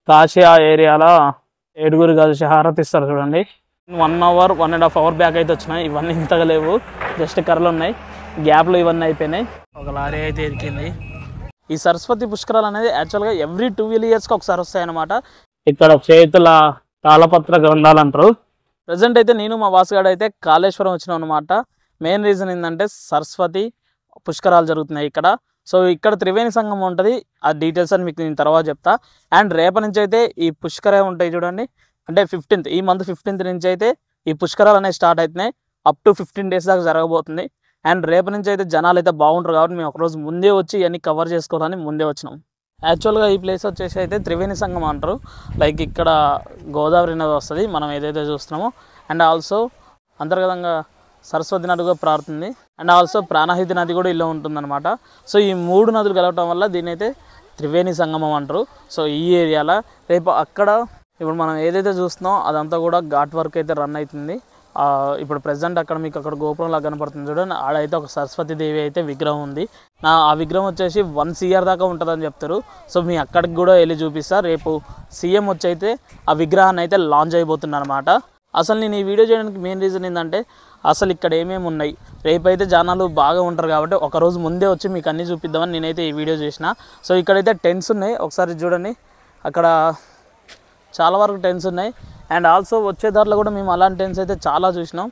కాశీ ఆ ఏరియాలో 7 కలిసి హారతి ఇస్తారు చూడండి. 1 అవర్ 1.5 అవర్ బ్యాక్ అయితే వచ్చినాయి. ఇవన్నీ ఇంతగా లేవు, జస్ట్ కర్రలు ఉన్నాయి. గ్యాప్లో ఇవన్నీ అయిపోయినాయి. ఒక లారీ అయితే ఎరికింది. ఈ సరస్వతి పుష్కరాలు అనేది యాక్చువల్గా ఎవ్రీ 12 yearsకి ఒకసారి వస్తాయన్నమాట. ఇక్కడ చేతుల తాళపత్ర గ్రంథాలు అంటారు. ప్రజెంట్ అయితే నేను మా వాసుగాడు అయితే కాళేశ్వరం వచ్చినాం అనమాట. మెయిన్ రీజన్ ఏంటంటే సరస్వతి పుష్కరాలు జరుగుతున్నాయి ఇక్కడ. సో ఇక్కడ త్రివేణి సంగమం ఉంటుంది. ఆ డీటెయిల్స్ అని మీకు నేను తర్వాత చెప్తా. అండ్ రేపటి నుంచి అయితే ఈ పుష్కరే ఉంటాయి చూడండి. అంటే 15th, ఈ మంత్ 15th నుంచి అయితే ఈ పుష్కరాలు అనేవి స్టార్ట్ అవుతున్నాయి. అప్ టు 15 days దాకా జరగబోతుంది. అండ్ రేపటి నుంచి అయితే జనాలు అయితే బాగుంటారు కాబట్టి మేము ఒకరోజు ముందే వచ్చి ఇవన్నీ కవర్ చేసుకోవాలని ముందే వచ్చినాం. యాక్చువల్గా ఈ ప్లేస్ వచ్చేసి అయితే త్రివేణి సంగమం అంటారు. లైక్ ఇక్కడ గోదావరి నది వస్తుంది మనం ఏదైతే చూస్తున్నామో. అండ్ ఆల్సో అంతర్గతంగా సరస్వతి నది కూడా ప్రారుతుంది. అండ్ ఆల్సో ప్రాణహితి నది కూడా ఇలా ఉంటుందన్నమాట. సో ఈ 3 నదులు కలవటం వల్ల దీని అయితే త్రివేణి సంగమం అంటారు. సో ఈ ఏరియాలో రేపు అక్కడ ఇప్పుడు మనం ఏదైతే చూస్తున్నామో అదంతా కూడా ఘాట్ వర్క్ అయితే రన్ అవుతుంది. ఇప్పుడు ప్రజెంట్ అక్కడ మీకు అక్కడ గోపురంలా కనపడుతుంది చూడండి. ఆడైతే ఒక సరస్వతి దేవి అయితే విగ్రహం ఉంది. ఆ విగ్రహం వచ్చేసి 1 year దాకా ఉంటుందని చెప్తారు. సో మీ అక్కడికి కూడా వెళ్ళి చూపిస్తా. రేపు సీఎం వచ్చి అయితే ఆ విగ్రహాన్ని అయితే లాంచ్ అయిపోతుంది అనమాట. అసలు నేను ఈ వీడియో చేయడానికి మెయిన్ రీజన్ ఏంటంటే అసలు ఇక్కడ ఏమేమి ఉన్నాయి, రేపైతే జనాలు బాగా ఉంటారు కాబట్టి ఒకరోజు ముందే వచ్చి మీకు అన్నీ చూపిద్దామని నేనైతే ఈ వీడియో చేసిన. సో ఇక్కడైతే టెంట్స్ ఉన్నాయి, ఒకసారి చూడండి. అక్కడ చాలా వరకు టెంట్స్ ఉన్నాయి. అండ్ ఆల్సో వచ్చే దారిలో కూడా మేము అలాంటి టెంట్స్ అయితే చాలా చూసినాం.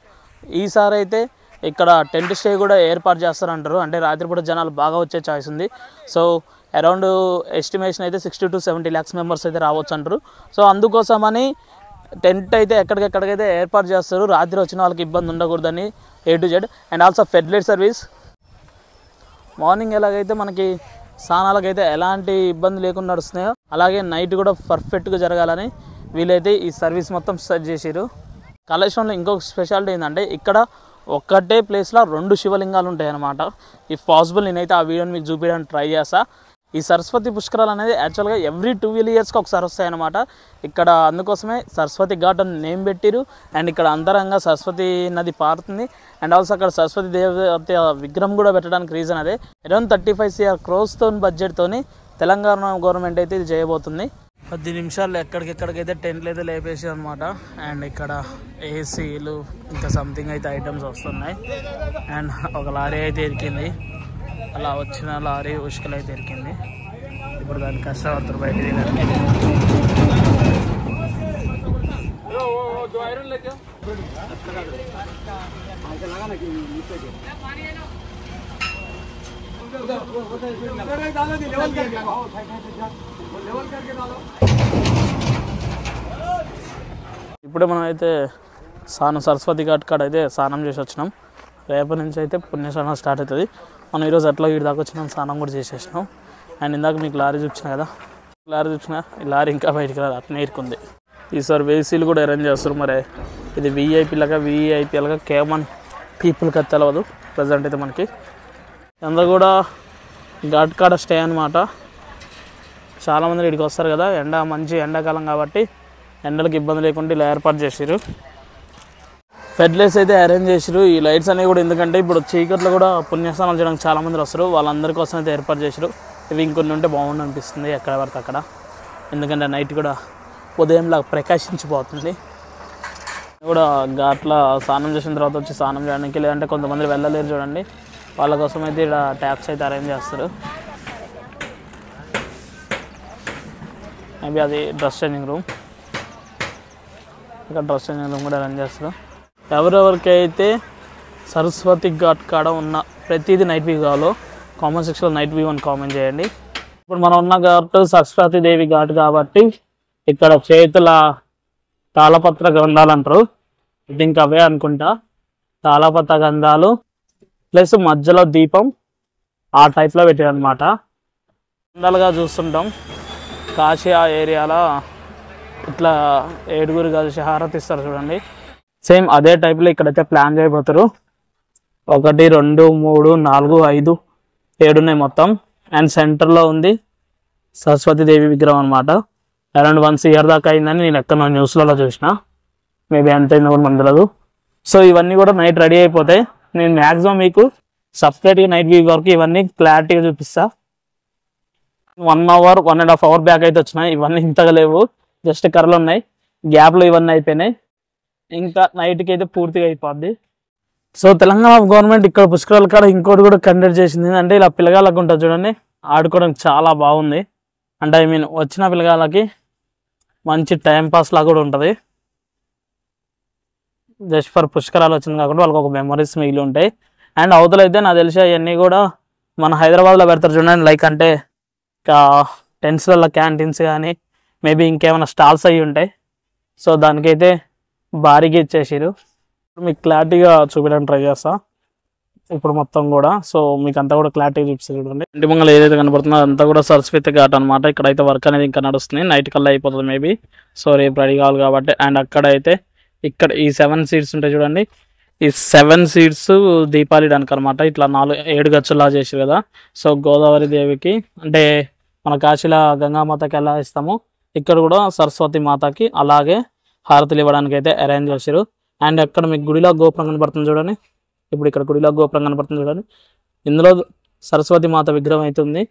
ఈసారి అయితే ఇక్కడ టెంట్ స్టే కూడా ఏర్పాటు చేస్తారంటారు. అంటే రాత్రిపూట జనాలు బాగా వచ్చే ఛాయిస్ ఉంది. సో అరౌండ్ ఎస్టిమేషన్ అయితే 60 to 70 lakhs మెంబర్స్ అయితే రావచ్చు అంటారు. సో అందుకోసమని టెంట్ అయితే ఎక్కడికెక్కడికైతే ఏర్పాటు చేస్తారు. రాత్రి వచ్చిన వాళ్ళకి ఇబ్బంది ఉండకూడదని A to Z. And also ఫెడ్లైట్ సర్వీస్ మార్నింగ్ ఎలాగైతే మనకి స్నానాలకైతే ఎలాంటి ఇబ్బంది లేకుండా నడుస్తున్నాయో అలాగే నైట్ కూడా పర్ఫెక్ట్గా జరగాలని వీలైతే ఈ సర్వీస్ మొత్తం సెట్ చేసారు. కాళేశ్వరంలో ఇంకొక స్పెషాలిటీ ఏంటంటే ఇక్కడ ఒక్కటే ప్లేస్లో 2 శివలింగాలు ఉంటాయి అన్నమాట. ఇఫ్ పాసిబుల్ నేనైతే ఆ వీడియోని మీకు చూపించడానికి ట్రై చేస్తా. ఈ సరస్వతి పుష్కరాలు అనేది యాక్చువల్గా ఎవ్రీ 12 yearsకి ఒకసారి వస్తాయన్నమాట. ఇక్కడ అందుకోసమే సరస్వతి ఘాట్ అని నేమ్ పెట్టిరు. అండ్ ఇక్కడ అంతరంగా సరస్వతి నది పారుతుంది. అండ్ ఆల్సో అక్కడ సరస్వతి దేవత విగ్రహం కూడా పెట్టడానికి రీజన్ అదే. అరౌండ్ 35 crores బడ్జెట్తో తెలంగాణ గవర్నమెంట్ అయితే ఇది చేయబోతుంది. 10 నిమిషాలు ఎక్కడికెక్కడికైతే టెంట్లు అయితే లేపేసి అనమాట. అండ్ ఇక్కడ ఏసీలు ఇంకా సంథింగ్ అయితే ఐటమ్స్ వస్తున్నాయి. అండ్ ఒక లారీ అయితే ఇరికింది. అలా వచ్చిన లారీ ఉష్కలు అయితే ఇరికింది. ఇప్పుడు దాన్ని కష్టపడుతారు బయటికి. ఇప్పుడే మనం అయితే సరస్వతి ఘాట్ కాడ అయితే స్నానం చేసి వచ్చినాం. రేపటి నుంచి అయితే పుణ్యస్నానం స్టార్ట్ అవుతుంది. మనం ఈరోజు అట్లా వీడి దాకా వచ్చినాం, స్నానం కూడా చేసేసినాం. అండ్ ఇందాక మీకు లారీ చూపించిన కదా, ఈ లారీ ఇంకా బయటికి రాదు, అట్నే ఇరుకుంది. ఈసారి వేసీలు కూడా అరేంజ్ చేస్తారు. మరి ఇది వీఐపీలుగా కేవలం పీపుల్కి అది తెలియదు. ప్రజెంట్ అయితే మనకి అందరూ కూడా ఘాట్ కాడ స్టే అనమాట. చాలామంది ఇక్కడికి వస్తారు కదా, మంచి ఎండాకాలం కాబట్టి ఎండలకు ఇబ్బంది లేకుండా ఇలా ఏర్పాటు చేసారు. ఫెడ్లైట్స్ అయితే అరేంజ్ చేసారు. ఈ లైట్స్ అనేవి కూడా ఎందుకంటే ఇప్పుడు చీకట్లో కూడా పుణ్యస్నానాలు చేయడానికి చాలామంది వస్తారు, వాళ్ళందరి కోసం అయితే ఏర్పాటు చేసారు. ఇవి ఇంకొన్ని ఉంటే బాగుండు అనిపిస్తుంది ఎక్కడ పడితే అక్కడ. ఎందుకంటే నైట్ కూడా ఉదయంలా ప్రకాశించిపోతుంది. కూడా ఘాట్లో స్నానం చేసిన తర్వాత వచ్చి స్నానం చేయడానికి, లేదంటే కొంతమంది వెళ్ళలేరు చూడండి, వాళ్ళ కోసం అయితే ఇక్కడ ట్యాప్స్ అయితే అరేంజ్ చేస్తారు. మేబీ అది డ్రెస్ చేంజింగ్ రూమ్. ఇక్కడ డ్రెస్ చేంజింగ్ రూమ్ కూడా అరేంజ్ చేస్తారు. ఎవరెవరికైతే సరస్వతి ఘాట్ కాడ ఉన్న ప్రతిదీ నైట్ వ్యూ కావాలో కామెంట్ సెక్షన్లో నైట్ వ్యూ అని కామెంట్ చేయండి. ఇప్పుడు మనం ఉన్న ఘాట్ సరస్వతి దేవి ఘాట్ కాబట్టి ఇక్కడ చేతుల తాళపత్ర గ్రంథాలు అంటారు. ఇది ఇంకా అవే అనుకుంటా, తాళపత్ర గ్రంథాలు ప్లస్ మధ్యలో దీపం ఆ టైప్లో పెట్టారు అనమాట. గ్రంథాలుగా చూస్తుంటాం కాశీ ఆ ఏరియాలో ఇట్లా 7 కలిసి హారతి ఇస్తారు చూడండి. సేమ్ అదే టైప్లో ఇక్కడైతే ప్లాన్ చేయబోతారు. 1, 2, 3, 4, 5, 7 ఉన్నాయి మొత్తం. అండ్ సెంటర్లో ఉంది సరస్వతి దేవి విగ్రహం అనమాట. అరౌండ్ 1 year దాకా అయిందని నేను ఎక్కడ న్యూస్లలో చూసిన. మేబీ అంతైంది కూడా మనకు తెలియదు. సో ఇవన్నీ కూడా నైట్ రెడీ అయిపోతాయి. నేను మ్యాక్సిమం మీకు సపరేట్గా నైట్ వ్యూ వరకు ఇవన్నీ క్లారిటీగా చూపిస్తా. 1 hour 1.5 hour బ్యాక్ అయితే వచ్చినాయి. ఇవన్నీ ఇంతగా లేవు, జస్ట్ కర్రలు ఉన్నాయి. గ్యాప్లు ఇవన్నీ అయిపోయినాయి. ఇంకా నైట్కి అయితే పూర్తిగా అయిపోద్ది. సో తెలంగాణ గవర్నమెంట్ ఇక్కడ పుష్కరాల కాడ ఇంకోటి కూడా కండక్ట్ చేసింది. అంటే ఇలా పిల్లగాళ్ళకు ఉంటుంది చూడండి, ఆడుకోవడానికి చాలా బాగుంది. అంటే ఐ మీన్ వచ్చిన పిల్లగాళ్ళకి మంచి టైం పాస్ లాగా కూడా ఉంటుంది. జస్ట్ ఫర్ పుష్కరాలు వచ్చింది కాకుండా వాళ్ళకి ఒక మెమరీస్ మిగిలి ఉంటాయి. అండ్ అవతలైతే నాకు తెలిసి అవన్నీ కూడా మన హైదరాబాద్లో పెడతారు చూడండి, లైక్ అంటే టెన్స్లలో క్యాంటీన్స్ కానీ మేబీ ఇంకేమైనా స్టాల్స్ అయ్యి ఉంటాయి. సో దానికైతే భారీగా ఇచ్చేసారు. మీకు క్లారిటీగా చూపించడానికి ట్రై చేస్తా ఇప్పుడు మొత్తం కూడా. సో మీకు అంతా కూడా క్లారిటీగా చూపిస్తుంది చూడండి. ఇంటి ముంగలు ఏదైతే కనబడుతుందో అదంతా కూడా సరస్వతి ఘాట్ అనమాట. ఇక్కడైతే వర్క్ అనేది ఇంకా నడుస్తుంది, నైట్ కల్లా అయిపోతుంది మేబీ. సో రేపు రెడీ కావాలి కాబట్టి. అండ్ అక్కడైతే ఇక్కడ ఈ 7 seats ఉంటాయి చూడండి, ఈ 7 seats దీపాలిడానికి అనమాట. ఇట్లా 7 గచ్చులా చేసారు కదా. సో గోదావరి దేవికి అంటే మన కాశీలో గంగామాతకి ఎలా ఇస్తామో ఇక్కడ కూడా సరస్వతి మాతకి అలాగే హారతులు ఇవ్వడానికి అయితే అరేంజ్ చేశారు. అండ్ అక్కడ మీకు గుడిలో గోపురం కనబడుతుంది చూడండి, ఇప్పుడు ఇక్కడ గుడిలో గోపురం కనబడుతుంది చూడండి, ఇందులో సరస్వతి మాత విగ్రహం అవుతుంది.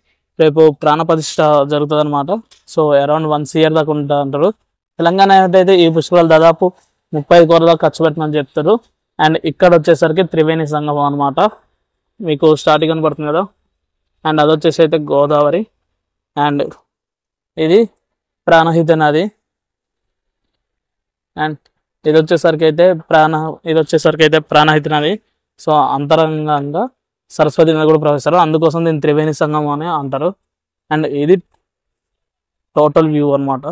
రేపు ప్రాణప్రతిష్ఠ జరుగుతుంది అనమాట. సో అరౌండ్ 1 year దాకా ఉంటా అంటారు. తెలంగాణ అయితే ఈ పుష్కరాలు దాదాపు 30 కోట్ల దాకా ఖర్చు పెట్టమని చెప్తారు. అండ్ ఇక్కడ వచ్చేసరికి త్రివేణి సంగమం అనమాట, మీకు స్టార్టింగ్ కనబడుతుంది కదా. అండ్ అది వచ్చేసి అయితే గోదావరి. అండ్ ఇది ప్రాణహిత నది. అండ్ ఇది వచ్చేసరికి అయితే ప్రాణహిత నది. సో అంతరంగంగా సరస్వతి నది కూడా ప్రవహిస్తారు, అందుకోసం దీన్ని త్రివేణి సంగమం అని అంటారు. అండ్ ఇది టోటల్ వ్యూ అనమాట.